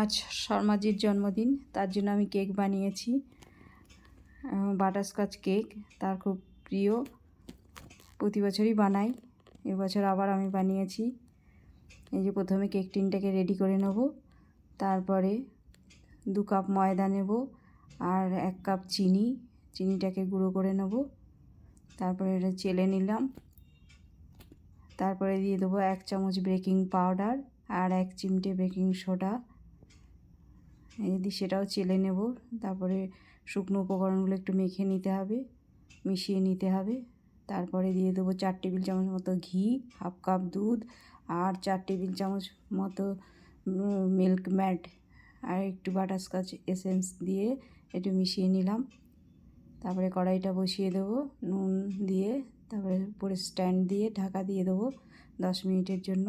আজ শর্মাজির জন্মদিন, তার জন্য আমি কেক বানিয়েছি। বাটারস্কচ কেক তার খুব প্রিয়, প্রতি বছরই বানাই, এবছর আবার আমি বানিয়েছি। এই যে প্রথমে কেক টিনটাকে রেডি করে নেব, তারপরে 2 কাপ ময়দা নেব আর 1 কাপ চিনিটাকে গুঁড়ো করে নেব। তারপরে এটা চেলে নিলাম। তারপরে দিয়ে দেবো 1 চামচ বেকিং পাউডার আর 1 চিমটে বেকিং সোডা। যদি সেটাও চেলে নেব। তারপরে শুকনো উপকরণগুলো একটু মেখে নিতে হবে, মিশিয়ে নিতে হবে। তারপরে দিয়ে দেবো 4 টেবিল চামচ মতো ঘি, 1/2 কাপ দুধ আর 4 টেবিল চামচ মতো মিল্ক ম্যাড আর একটু বাটারস্কচ এসেন্স দিয়ে একটু মিশিয়ে নিলাম। তারপরে কড়াইটা বসিয়ে দেবো নুন দিয়ে, তারপরে উপরে স্ট্যান্ড দিয়ে ঢাকা দিয়ে দেবো 10 মিনিটের জন্য।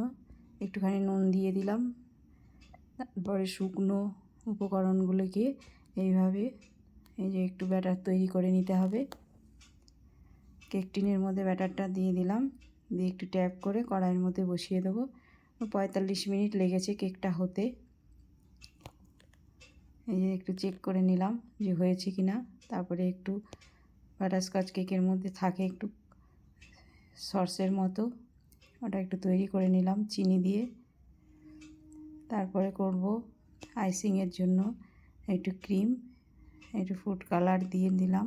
একটুখানি নুন দিয়ে দিলাম। তারপরে শুকনো উপকরণগুলোকে এইভাবে এই যে একটু ব্যাটার তৈরি করে নিতে হবে। কেক টিনের মধ্যে ব্যাটারটা দিয়ে দিলাম, দিয়ে একটু ট্যাপ করে কড়াইয়ের মধ্যে বসিয়ে দেবো। 45 মিনিট লেগেছে কেকটা হতে। এই যে একটু চেক করে নিলাম যে হয়েছে কি না। তারপরে একটু বাটারস্কচ কেকের মধ্যে থাকে একটু সসের মতো, ওটা একটু তৈরি করে নিলাম চিনি দিয়ে। তারপরে করব আইসিংয়ের জন্য একটু ক্রিম, একটু ফুড কালার দিয়ে দিলাম।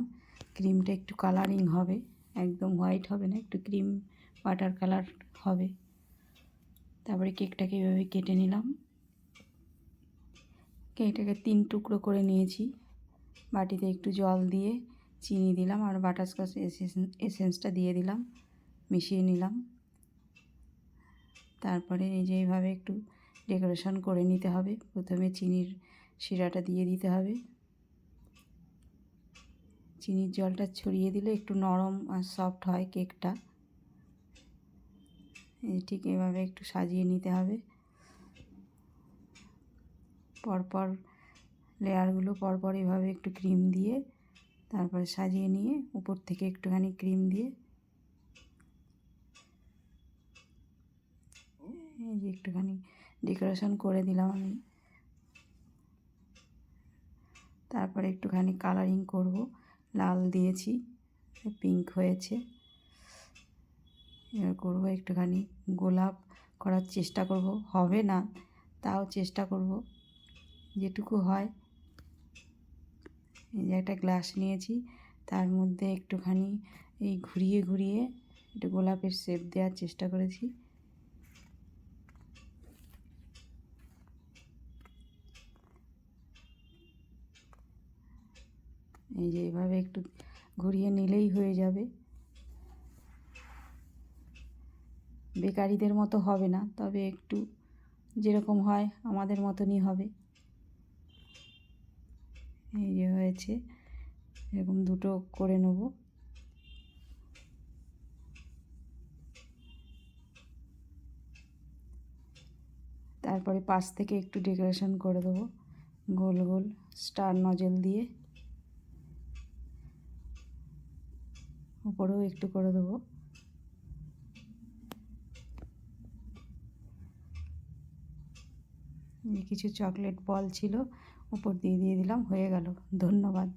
ক্রিমটা একটু কালারিং হবে, একদম হোয়াইট হবে না, একটু ক্রিম বাটার কালার হবে। তারপরে কেকটাকে এভাবে কেটে নিলাম। কেকটাকে 3 টুকরো করে নিয়েছি। বাটিতে একটু জল দিয়ে চিনি দিলাম আর বাটারস্কচ এসেন্সটা দিয়ে দিলাম, মিশিয়ে নিলাম। তারপরে এই যে এইভাবে একটু ডেকোরেশন করে নিতে হবে। প্রথমে চিনির শিরাটা দিয়ে দিতে হবে। চিনির জলটা ছড়িয়ে দিলে একটু নরম আর সফট হয় কেকটা। এই ঠিক এভাবে একটু সাজিয়ে নিতে হবে। পরপর লেয়ারগুলো পরপর এভাবে একটু ক্রিম দিয়ে তারপরে সাজিয়ে নিয়ে উপর থেকে একটুখানি ক্রিম দিয়ে এই যে একটুখানি ডেকোরেশন করে দিলাম আমি। তারপরে একটুখানি কালারিং করব, লাল দিয়েছি, পিঙ্ক হয়েছে। এবার করব একটুখানি গোলাপ করার চেষ্টা করব, হবে না তাও চেষ্টা করব যেটুকু হয়। এই যে একটা গ্লাস নিয়েছি, তার মধ্যে একটুখানি এই ঘুরিয়ে ঘুরিয়ে একটু গোলাপের শেপ দেওয়ার চেষ্টা করেছি। এই যে এইভাবে একটু ঘুরিয়ে নিলেই হয়ে যাবে। বেকারিদের মতো হবে না, তবে একটু যেরকম হয় আমাদের মতনই হবে। এই যে হয়েছে, এরকম 2টো করে নেব। তারপরে পাশ থেকে একটু ডেকোরেশন করে দেবো গোল গোল স্টার নজল দিয়ে, উপরেও একটু করে দেবো। কিছু চকলেট বল ছিল, উপর দিয়ে দিলাম, হয়ে গেল। ধন্যবাদ।